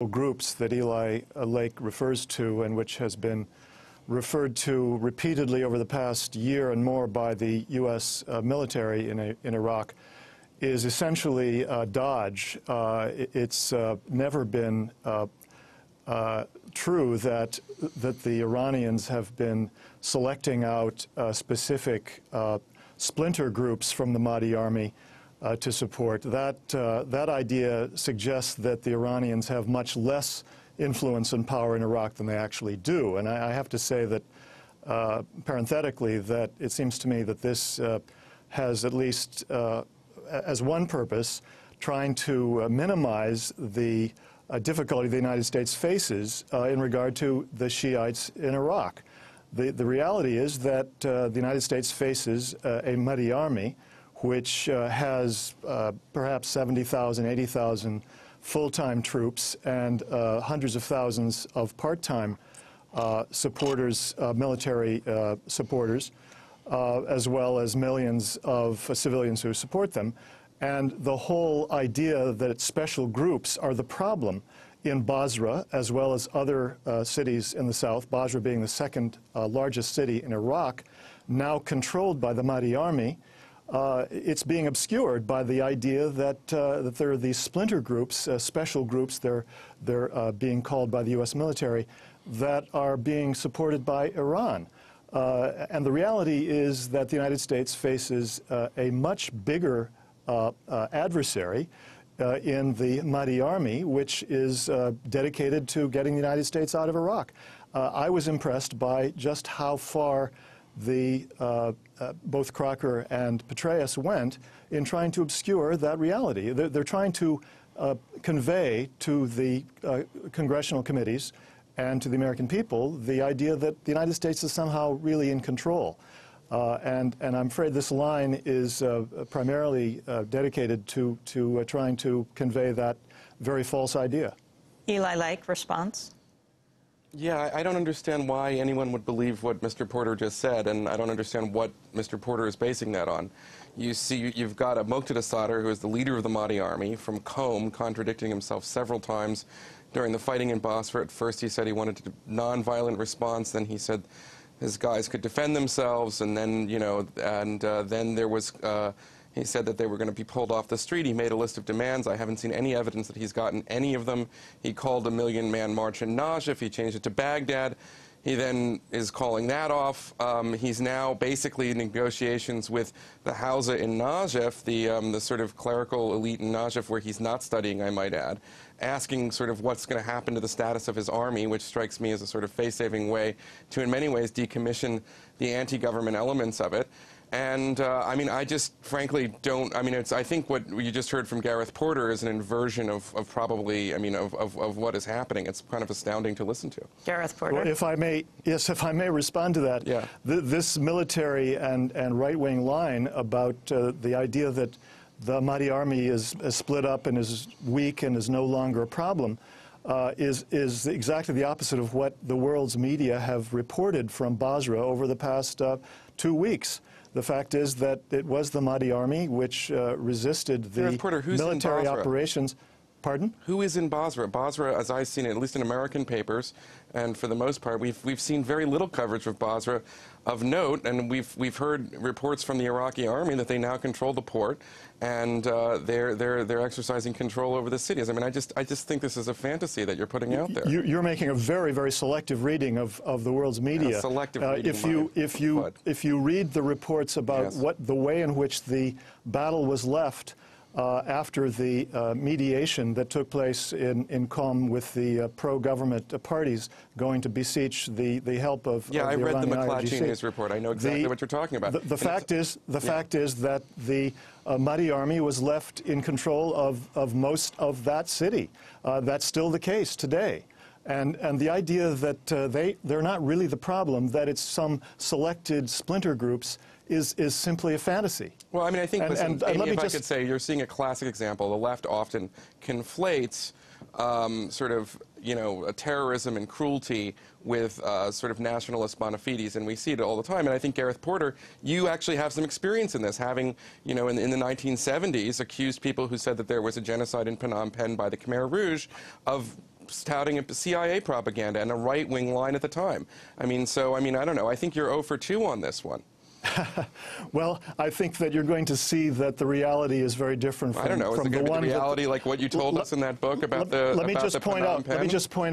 groups that Eli Lake refers to, and which has been referred to repeatedly over the past year and more by the U.S. Military in Iraq, is essentially dodge. It's never been true that the Iranians have been selecting out specific splinter groups from the Mahdi army to support. That idea suggests that the Iranians have much less influence and power in Iraq than they actually do. And I have to say that, parenthetically, that it seems to me that this has at least, as one purpose, trying to minimize the difficulty the United States faces in regard to the Shiites in Iraq. The reality is that the United States faces a Mahdi army which has perhaps 70,000, 80,000 full-time troops and hundreds of thousands of part-time supporters, military supporters, as well as millions of civilians who support them. And the whole idea that special groups are the problem in Basra, as well as other cities in the south, Basra being the second largest city in Iraq, now controlled by the Mahdi army, it's being obscured by the idea that there are these splinter groups, special groups, they're being called by the U.S. military, that are being supported by Iran. And the reality is that the United States faces a much bigger adversary in the Mahdi army, which is dedicated to getting the United States out of Iraq. I was impressed by just how far both Crocker and Petraeus went in trying to obscure that reality. They're trying to convey to the congressional committees and to the American people the idea that the United States is somehow really in control. And I'm afraid this line is primarily dedicated to trying to convey that very false idea. Eli Lake, response? Yeah, I don't understand why anyone would believe what Mr. Porter just said, and I don't understand what Mr. Porter is basing that on. You see, you've got a Muqtada Sadr, who is the leader of the Mahdi army, from Qom, contradicting himself several times during the fighting in Basra. At first he said he wanted a non-violent response, then he said his guys could defend themselves, and then, you know, and then there was, he said that they were going to be pulled off the street. He made a list of demands. I haven't seen any evidence that he's gotten any of them. He called a million-man march in Najaf. He changed it to Baghdad. He then is calling that off. He's now basically in negotiations with the Hausa in Najaf, the sort of clerical elite in Najaf, where he's not studying, I might add, asking sort of what's going to happen to the status of his army, which strikes me as a sort of face-saving way to, in many ways, decommission the anti-government elements of it. And, I mean, I just frankly don't, I mean, I think what you just heard from Gareth Porter is an inversion of probably, I mean, of what is happening. It's kind of astounding to listen to. Gareth Porter. Well, if I may, yes, if I may respond to that. Yeah. This military and right-wing line about the idea that the Mahdi army is split up and is weak and is no longer a problem is exactly the opposite of what the world's media have reported from Basra over the past 2 weeks. The fact is that it was the Mahdi army which resisted the Porter, military operations. Pardon? Who is in Basra? Basra, as I've seen it, at least in American papers, and for the most part, we've seen very little coverage of Basra of note, and we've heard reports from the Iraqi army that they now control the port, and they're exercising control over the cities. I mean, I just think this is a fantasy that you're putting out there. You're making a very, very selective reading of the world's media. Selective reading. If you read the reports about yes. the way in which the battle was left after the mediation that took place in Qom with the pro-government parties going to beseech the help of I the read the Iranian McClatchy news report. I know exactly what you're talking about. The fact is that the Mahdi army was left in control of most of that city. That's still the case today. And the idea that they're not really the problem, that it's some selected splinter groups, is simply a fantasy. Well, I mean, I think, listen, Amy, if I could say, you're seeing a classic example. The left often conflates sort of, you know, terrorism and cruelty with sort of nationalist bona fides, and we see it all the time. And I think, Gareth Porter, you actually have some experience in this, having, you know, in the 1970s, accused people who said that there was a genocide in Phnom Penh by the Khmer Rouge of touting CIA propaganda and a right-wing line at the time. I mean, I don't know. I think you're 0 for 2 on this one. Well, I think that you're going to see that the reality is very different from, I don't know. Is it going to be the reality like what you told us in that book about let me just point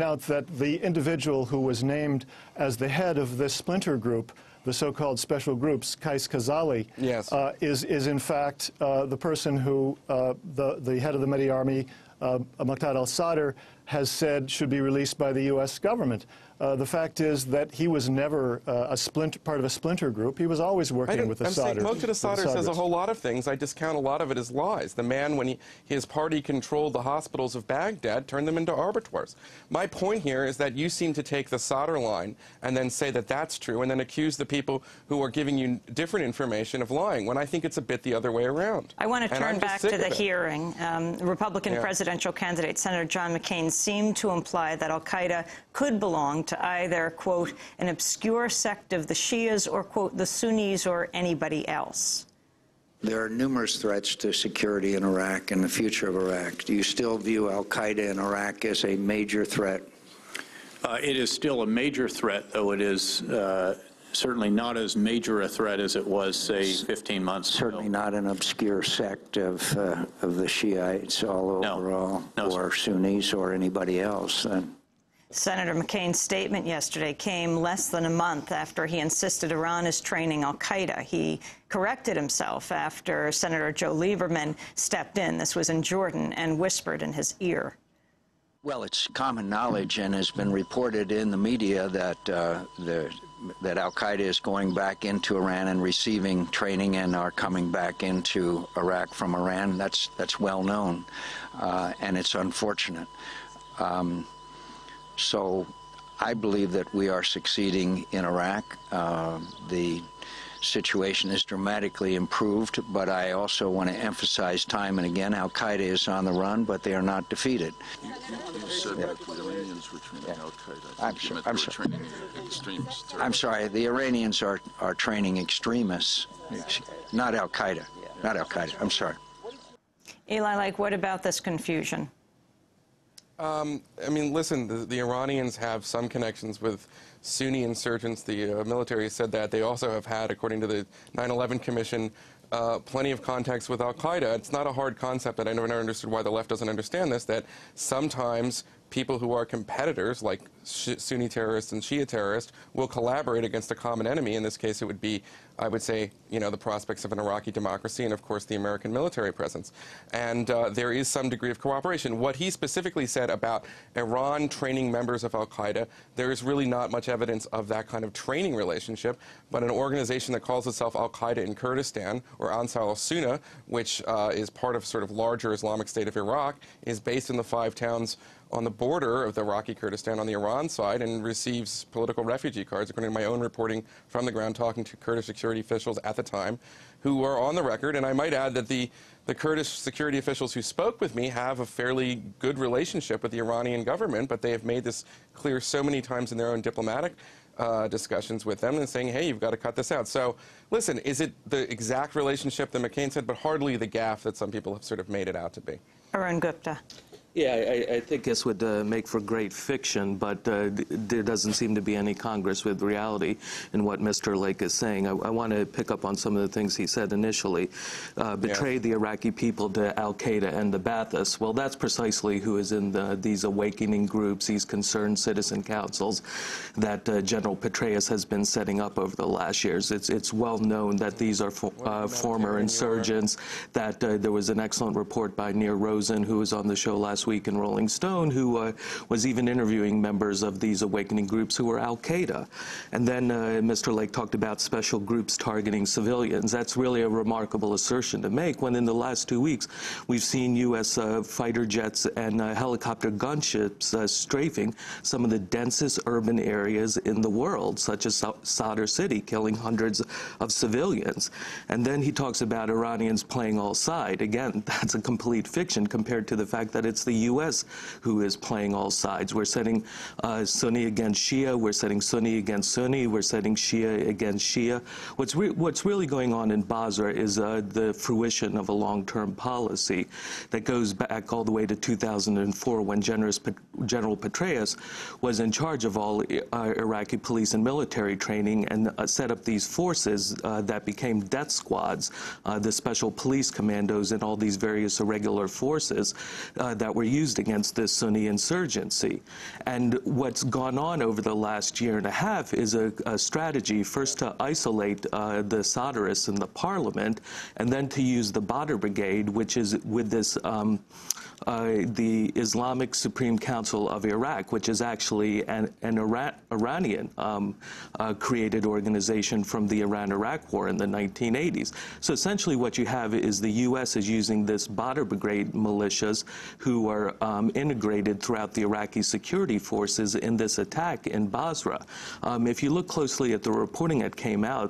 out that the individual who was named as the head of this splinter group, the so-called special groups, Qais Khazali, yes. is in fact the person who the head of the Mahdi army, Muqtada al-Sadr, has said should be released by the U.S. government. The fact is that he was never part of a splinter group. He was always working with the Sadr. Muqtada Sadr says a whole lot of things. I discount a lot of it as lies. The man, when his party controlled the hospitals of Baghdad, turned them into abattoirs. My point here is that you seem to take the Sadr line and then say that that's true and then accuse the people who are giving you different information of lying, when I think it's a bit the other way around. I want to turn back to the hearing. Republican presidential candidate Senator John McCain seemed to imply that al-Qaeda could belong to either, quote, an obscure sect of the Shias or, quote, the Sunnis or anybody else. There are numerous threats to security in Iraq and the future of Iraq. Do you still view al-Qaeda in Iraq as a major threat? It is still a major threat, though it is certainly not as major a threat as it was, say, 15 months ago. Certainly not an obscure sect of the Shiites all overall, or Sunnis or anybody else. Senator McCain's statement yesterday came less than a month after he insisted Iran is training al-Qaeda. He corrected himself after Senator Joe Lieberman stepped in, this was in Jordan, and whispered in his ear. Well, it's common knowledge and has been reported in the media that that al-Qaeda is going back into Iran and receiving training and are coming back into Iraq from Iran. That's well known, and it's unfortunate. So I believe that we are succeeding in Iraq. The situation is dramatically improved, but I also want to emphasize time and again, al-Qaeda is on the run, but they are not defeated. You said that the Iranians were training al-Qaeda. I'm sorry. Training extremists. I'm sorry. The Iranians are training extremists, not al-Qaeda. Not al-Qaeda. I'm sorry. Eli Lake, what about this confusion? I mean, listen, the Iranians have some connections with Sunni insurgents. The military said that. They also have had, according to the 9/11 Commission, plenty of contacts with al-Qaeda. It's not a hard concept, and I never understood why the left doesn't understand this, that sometimes people who are competitors, like Sunni terrorists and Shia terrorists, will collaborate against a common enemy. In this case, it would be, I would say, the prospects of an Iraqi democracy and, of course, the American military presence. And there is some degree of cooperation. What he specifically said about Iran training members of al-Qaeda, there is really not much evidence of that kind of training relationship, but an organization that calls itself al-Qaeda in Kurdistan, or Ansar al-Sunnah, which is part of sort of larger Islamic State of Iraq, is based in the 5 towns on the border of the Iraqi Kurdistan on the Iran side and receives political refugee cards, according to my own reporting from the ground, talking to Kurdish security officials at the time, who are on the record. And I might add that the Kurdish security officials who spoke with me have a fairly good relationship with the Iranian government, but they have made this clear so many times in their own diplomatic discussions with them and saying, hey, you've got to cut this out. So, listen, is it the exact relationship that McCain said, but hardly the gaffe that some people have sort of made it out to be? Arun Gupta. Yeah, I think this would make for great fiction, but there doesn't seem to be any congress with reality in what Mr. Lake is saying. I want to pick up on some of the things he said initially. Betrayed the Iraqi people to al-Qaeda and the Ba'athis. Well, that's precisely who is in these awakening groups, these concerned citizen councils that General Petraeus has been setting up over the last years. It's well known that these are former insurgents, that there was an excellent report by Nir Rosen, who was on the show last week in Rolling Stone, who was even interviewing members of these awakening groups who were al-Qaeda. And then Mr. Lake talked about special groups targeting civilians. That's really a remarkable assertion to make when in the last 2 weeks we've seen U.S. fighter jets and helicopter gunships strafing some of the densest urban areas in the world, such as Sadr City, killing hundreds of civilians. And then he talks about Iranians playing all sides. Again, that's a complete fiction compared to the fact that it's the U.S. who is playing all sides. We're setting Sunni against Shia. We're setting Sunni against Sunni. We're setting Shia against Shia. What's really going on in Basra is the fruition of a long-term policy that goes back all the way to 2004 when General Petraeus was in charge of all Iraqi police and military training and set up these forces that became death squads, the special police commandos and all these various irregular forces that were used against this Sunni insurgency. And what's gone on over the last year and a half is a strategy first to isolate the Sadrists in the parliament and then to use the Badr Brigade, which is with this the Islamic Supreme Council of Iraq, which is actually an Iranian created organization from the Iran-Iraq War in the 1980s. So essentially what you have is the U.S. is using this Badr Brigade militias who are integrated throughout the Iraqi security forces in this attack in Basra. If you look closely at the reporting that came out,